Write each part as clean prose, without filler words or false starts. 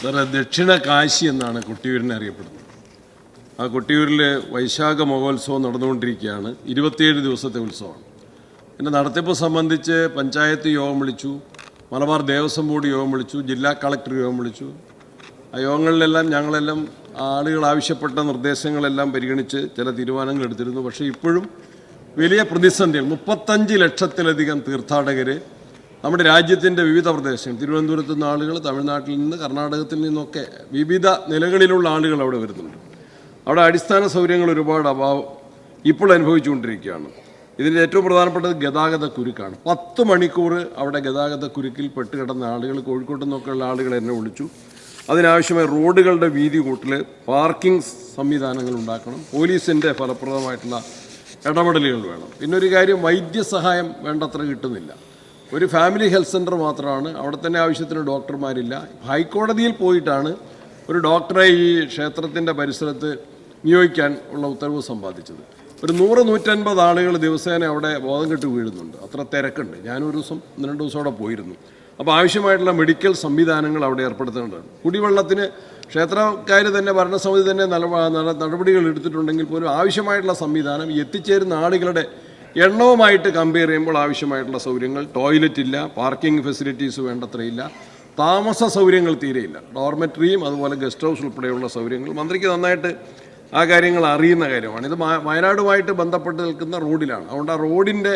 ദക്ഷിണ കാശി എന്നാണ് കൊട്ടിയൂരിനെ അറിയപ്പെടുന്നത്. ആ കൊട്ടിയൂരിൽ വൈശാഖ മഹോത്സവം നടന്നുകൊണ്ടിരിക്കുകയാണ്. 27 ദിവസത്തെ ഉത്സവമാണ്. പിന്നെ നടത്തിപ്പ് സംബന്ധിച്ച് പഞ്ചായത്ത് യോഗം വിളിച്ചു, മലബാർ ദേവസ്വം ബോർഡ് യോഗം വിളിച്ചു, ജില്ലാ കളക്ടർ യോഗം വിളിച്ചു. ആ യോഗങ്ങളിലെല്ലാം ഞങ്ങളെല്ലാം ആളുകൾ ആവശ്യപ്പെട്ട നിർദ്ദേശങ്ങളെല്ലാം പരിഗണിച്ച് ചില തീരുമാനങ്ങൾ എടുത്തിരുന്നു. പക്ഷേ ഇപ്പോഴും വലിയ പ്രതിസന്ധികൾ. 35 ലക്ഷത്തിലധികം തീർത്ഥാടകർ നമ്മുടെ രാജ്യത്തിൻ്റെ വിവിധ പ്രദേശങ്ങൾ, തിരുവനന്തപുരത്തു നിന്ന് ആളുകൾ, തമിഴ്നാട്ടിൽ നിന്ന്, കർണാടകത്തിൽ നിന്നൊക്കെ വിവിധ നിലകളിലുള്ള ആളുകൾ അവിടെ വരുന്നുണ്ട്. അവിടെ അടിസ്ഥാന സൗകര്യങ്ങൾ ഒരുപാട് അഭാവം ഇപ്പോൾ അനുഭവിച്ചുകൊണ്ടിരിക്കുകയാണ്. ഇതിൻ്റെ ഏറ്റവും പ്രധാനപ്പെട്ടത് ഗതാഗത കുരുക്കാണ്. 10 മണിക്കൂർ അവിടെ ഗതാഗത കുരുക്കിൽ പെട്ടുകിടന്ന ആളുകൾ, കോഴിക്കോട്ട് നിന്നൊക്കെയുള്ള ആളുകൾ എന്നെ വിളിച്ചു. അതിനാവശ്യമായ റോഡുകളുടെ വീതി കൂട്ടൽ, പാർക്കിംഗ് സംവിധാനങ്ങൾ ഉണ്ടാക്കണം, പോലീസിൻ്റെ ഫലപ്രദമായിട്ടുള്ള ഇടപെടലുകൾ വേണം. പിന്നെ ഒരു കാര്യം, വൈദ്യസഹായം വേണ്ടത്ര കിട്ടുന്നില്ല. ഒരു ഫാമിലി ഹെൽത്ത് സെൻ്റർ മാത്രമാണ്, അവിടെ തന്നെ ആവശ്യത്തിന് ഡോക്ടർമാരില്ല. ഹൈക്കോടതിയിൽ പോയിട്ടാണ് ഒരു ഡോക്ടറെ ഈ ക്ഷേത്രത്തിൻ്റെ പരിസരത്ത് നിയോഗിക്കാൻ ഉള്ള ഉത്തരവ് സമ്പാദിച്ചത്. ഒരു 100-150 ആളുകൾ ദിവസേന അവിടെ ബോധം കെട്ട് വീഴുന്നുണ്ട്. അത്ര തിരക്കുണ്ട്. ഞാനൊരു ദിവസം 2 ദിവസം അവിടെ പോയിരുന്നു. അപ്പോൾ ആവശ്യമായിട്ടുള്ള മെഡിക്കൽ സംവിധാനങ്ങൾ അവിടെ ഏർപ്പെടുത്തേണ്ടതാണ്. കുടിവെള്ളത്തിന് ക്ഷേത്രക്കാർ തന്നെ, ഭരണസമിതി തന്നെ നടപടികൾ എടുത്തിട്ടുണ്ടെങ്കിൽ പോലും ആവശ്യമായിട്ടുള്ള സംവിധാനം എത്തിച്ചേരുന്ന ആളുകളുടെ എണ്ണവുമായിട്ട് കമ്പയർ ചെയ്യുമ്പോൾ ആവശ്യമായിട്ടുള്ള സൗകര്യങ്ങൾ, ടോയ്ലറ്റ് ഇല്ല, പാർക്കിംഗ് ഫെസിലിറ്റീസ് വേണ്ടത്രയില്ല, താമസ സൗകര്യങ്ങൾ തീരെയില്ല, ഡോർമെറ്ററിയും അതുപോലെ ഗസ്റ്റ് ഹൗസ് ഉൾപ്പെടെയുള്ള സൗകര്യങ്ങൾ. മന്ത്രിക്ക് നന്നായിട്ട് ആ കാര്യങ്ങൾ അറിയുന്ന കാര്യമാണ്. ഇത് വയനാടുമായിട്ട് ബന്ധപ്പെട്ട് നിൽക്കുന്ന റോഡിലാണ്. അതുകൊണ്ട് ആ റോഡിൻ്റെ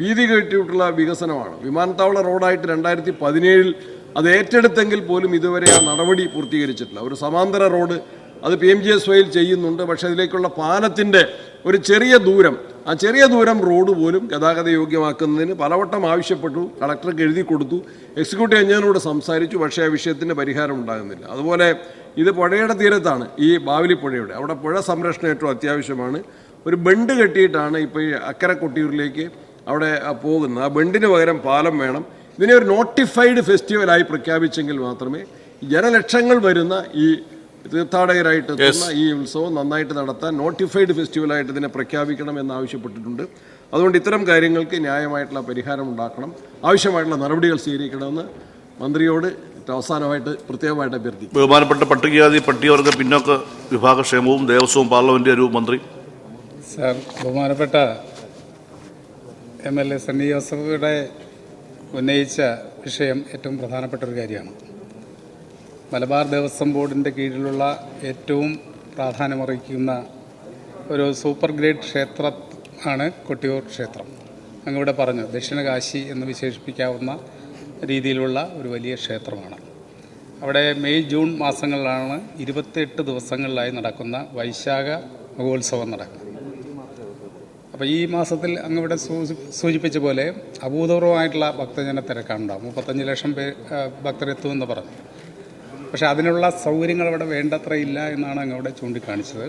വീതി കെട്ടിയിട്ടുള്ള വികസനമാണ്. വിമാനത്താവള റോഡായിട്ട് 2017 അത് ഏറ്റെടുത്തെങ്കിൽ പോലും ഇതുവരെ ആ നടപടി പൂർത്തീകരിച്ചിട്ടില്ല. ഒരു സമാന്തര റോഡ് അത് PMGSYയിൽ ചെയ്യുന്നുണ്ട്. പക്ഷേ അതിലേക്കുള്ള പാലത്തിൻ്റെ ഒരു ചെറിയ ദൂരം, ആ ചെറിയ ദൂരം റോഡ് പോലും ഗതാഗത യോഗ്യമാക്കുന്നതിന് പലവട്ടം ആവശ്യപ്പെട്ടു, കളക്ടർക്ക് എഴുതി കൊടുത്തു, എക്സിക്യൂട്ടീവ് എഞ്ചിനീയറോട് സംസാരിച്ചു. പക്ഷേ ആ വിഷയത്തിന് പരിഹാരം ഉണ്ടാകുന്നില്ല. അതുപോലെ ഇത് പുഴയുടെ തീരത്താണ്, ഈ ബാവലി പുഴയുടെ അവിടെ പുഴ സംരക്ഷണം ഏറ്റവും അത്യാവശ്യമാണ്. ഒരു ബണ്ട് കെട്ടിയിട്ടാണ് ഇപ്പോൾ ഈ അക്കരെ കൊട്ടിയൂരിലേക്ക് അവിടെ പോകുന്നത്. ആ ബണ്ടിന് പകരം പാലം വേണം. ഇതിനെ ഒരു നോട്ടിഫൈഡ് ഫെസ്റ്റിവലായി പ്രഖ്യാപിച്ചെങ്കിൽ മാത്രമേ ജനലക്ഷങ്ങൾ വരുന്ന ഈ തീർത്ഥാടകരായിട്ട് എത്തുന്ന ഈ ഉത്സവം നന്നായിട്ട് നടത്താൻ നോട്ടിഫൈഡ് ഫെസ്റ്റിവലായിട്ട് ഇതിനെ പ്രഖ്യാപിക്കണം എന്നാവശ്യപ്പെട്ടിട്ടുണ്ട്. അതുകൊണ്ട് ഇത്തരം കാര്യങ്ങൾക്ക് ന്യായമായിട്ടുള്ള പരിഹാരം ഉണ്ടാക്കണം, ആവശ്യമായിട്ടുള്ള നടപടികൾ സ്വീകരിക്കണമെന്ന് മന്ത്രിയോട് അവസാനമായിട്ട് പ്രത്യേകമായിട്ട് അഭ്യർത്ഥിക്കും. ബഹുമാനപ്പെട്ട പട്ടികജാതി പട്ടികവർഗ പിന്നോക്ക വിഭാഗക്ഷേമവും ദേവസ്വവും പാർലമെന്റ് ഒരു മന്ത്രി. സാർ, ബഹുമാനപ്പെട്ട MLA സണ്ണി ജോസഫുടെ ഉന്നയിച്ച വിഷയം ഏറ്റവും പ്രധാനപ്പെട്ട ഒരു കാര്യമാണ്. മലബാർ ദേവസ്വം ബോർഡിൻ്റെ കീഴിലുള്ള ഏറ്റവും പ്രാധാന്യമർഹിക്കുന്ന ഒരു സൂപ്പർ ഗ്രേഡ് ക്ഷേത്രം ആണ് കൊട്ടിയൂർ ക്ഷേത്രം. അങ്ങവിടെ പറഞ്ഞു, ദക്ഷിണ കാശി എന്ന് വിശേഷിപ്പിക്കാവുന്ന രീതിയിലുള്ള ഒരു വലിയ ക്ഷേത്രമാണ്. അവിടെ മെയ് ജൂൺ മാസങ്ങളിലാണ് 28 ദിവസങ്ങളിലായി നടക്കുന്ന വൈശാഖ മഹോത്സവം നടക്കുന്നത്. അപ്പോൾ ഈ മാസത്തിൽ അങ്ങവിടെ സൂചിപ്പിച്ച പോലെ അഭൂതപൂർവമായിട്ടുള്ള ഭക്തജന തിരക്കാണുണ്ടാകും. 35 ലക്ഷം ഭക്തരെത്തുമെന്ന് പറഞ്ഞു. പക്ഷേ അതിനുള്ള സൗകര്യങ്ങൾ അവിടെ വേണ്ടത്ര ഇല്ല എന്നാണ് അങ്ങവിടെ ചൂണ്ടിക്കാണിച്ചത്.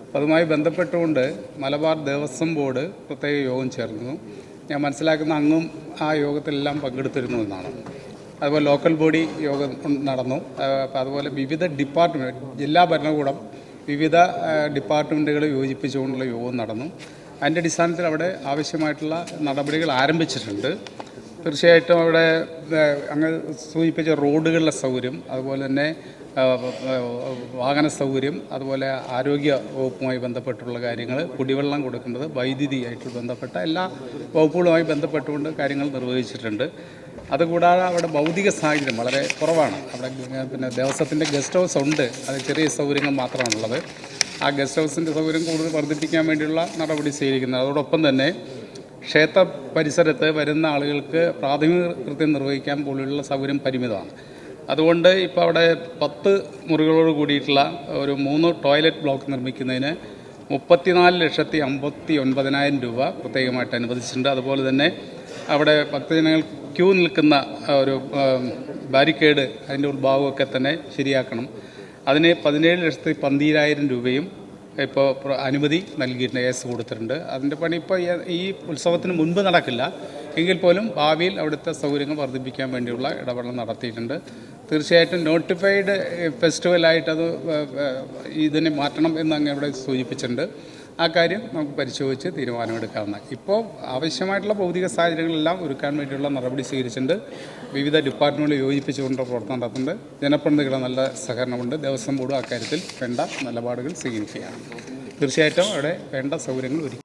അപ്പോൾ അതുമായി ബന്ധപ്പെട്ടുകൊണ്ട് മലബാർ ദേവസ്വം ബോർഡ് പ്രത്യേക യോഗം ചേർന്നു. ഞാൻ മനസ്സിലാക്കുന്ന അങ്ങും ആ യോഗത്തിലെല്ലാം പങ്കെടുത്തിരുന്നു എന്നാണ്. അതുപോലെ ലോക്കൽ ബോഡി യോഗം നടന്നു. അതുപോലെ വിവിധ ഡിപ്പാർട്ട്മെൻറ്റ്, ജില്ലാ ഭരണകൂടം വിവിധ ഡിപ്പാർട്ട്മെൻറ്റുകൾ യോജിപ്പിച്ചുകൊണ്ടുള്ള യോഗം നടന്നു. അതിൻ്റെ അടിസ്ഥാനത്തിൽ അവിടെ ആവശ്യമായിട്ടുള്ള നടപടികൾ ആരംഭിച്ചിട്ടുണ്ട്. തീർച്ചയായിട്ടും അവിടെ അങ്ങ് സൂചിപ്പിച്ച റോഡുകളിലെ സൗകര്യം, അതുപോലെ തന്നെ വാഹന സൗകര്യം, അതുപോലെ ആരോഗ്യ വകുപ്പുമായി ബന്ധപ്പെട്ടുള്ള കാര്യങ്ങൾ, കുടിവെള്ളം കൊടുക്കുന്നത്, വൈദ്യുതിയായിട്ട് ബന്ധപ്പെട്ട എല്ലാ വകുപ്പുകളുമായി ബന്ധപ്പെട്ടുകൊണ്ട് കാര്യങ്ങൾ നിർവഹിച്ചിട്ടുണ്ട്. അതുകൂടാതെ അവിടെ ഭൗതിക സാഹചര്യം വളരെ കുറവാണ്. അവിടെ പിന്നെ ദേവസ്വത്തിൻ്റെ ഗസ്റ്റ് ഹൗസ് ഉണ്ട്, അത് ചെറിയ സൗകര്യങ്ങൾ മാത്രമാണുള്ളത്. ആ ഗസ്റ്റ് ഹൗസിൻ്റെ സൗകര്യം കൂടുതൽ വർദ്ധിപ്പിക്കാൻ വേണ്ടിയുള്ള നടപടി സ്വീകരിക്കുന്നത്. അതോടൊപ്പം തന്നെ ക്ഷേത്ര പരിസരത്ത് വരുന്ന ആളുകൾക്ക് പ്രാഥമിക കൃത്യം നിർവഹിക്കാൻ പോലുള്ള സൗകര്യം പരിമിതമാണ്. അതുകൊണ്ട് ഇപ്പോൾ അവിടെ 10 മുറികളോട് കൂടിയിട്ടുള്ള ഒരു 3 ടോയ്ലറ്റ് ബ്ലോക്ക് നിർമ്മിക്കുന്നതിന് 34,59,000 രൂപ പ്രത്യേകമായിട്ട് അനുവദിച്ചിട്ടുണ്ട്. അതുപോലെ തന്നെ അവിടെ ഭക്തജനങ്ങൾ ക്യൂ നിൽക്കുന്ന ഒരു ബാരിക്കേഡ്, അതിൻ്റെ ഉൾഭാഗമൊക്കെ തന്നെ ശരിയാക്കണം. അതിന് 17,12,000 രൂപയും ഇപ്പോൾ അനുമതി നൽകിയിട്ടുണ്ട്, AS കൊടുത്തിട്ടുണ്ട്. അതിൻ്റെ പണി ഇപ്പോൾ ഈ ഉത്സവത്തിന് മുൻപ് നടക്കില്ല എങ്കിൽ പോലും ഭാവിയിൽ അവിടുത്തെ സൗകര്യങ്ങൾ വർദ്ധിപ്പിക്കാൻ വേണ്ടിയുള്ള ഇടപെടൽ നടത്തിയിട്ടുണ്ട്. തീർച്ചയായിട്ടും നോട്ടിഫൈഡ് ഫെസ്റ്റിവലായിട്ടത് ഇതിനെ മാറ്റണം എന്ന് അങ്ങ് ഇവിടെ സൂചിപ്പിച്ചിട്ടുണ്ട്. ആ കാര്യം നമുക്ക് പരിശോധിച്ച് തീരുമാനമെടുക്കാവുന്ന. ഇപ്പോൾ ആവശ്യമായിട്ടുള്ള ഭൗതിക സാഹചര്യങ്ങളെല്ലാം ഒരുക്കാൻ വേണ്ടിയുള്ള നടപടി സ്വീകരിച്ചിട്ടുണ്ട്. വിവിധ ഡിപ്പാർട്ട്മെൻറ്റുകൾ യോജിപ്പിച്ചുകൊണ്ട് പ്രവർത്തനം നടത്തുന്നുണ്ട്. ജനപ്രതിനിധികളുടെ നല്ല സഹകരണമുണ്ട്. ദേവസ്വം ബോർഡ് അക്കാര്യത്തിൽ വേണ്ട നിലപാടുകൾ സ്വീകരിക്കുകയാണ്. തീർച്ചയായിട്ടും അവിടെ വേണ്ട സൗകര്യങ്ങൾ ഒരുക്കി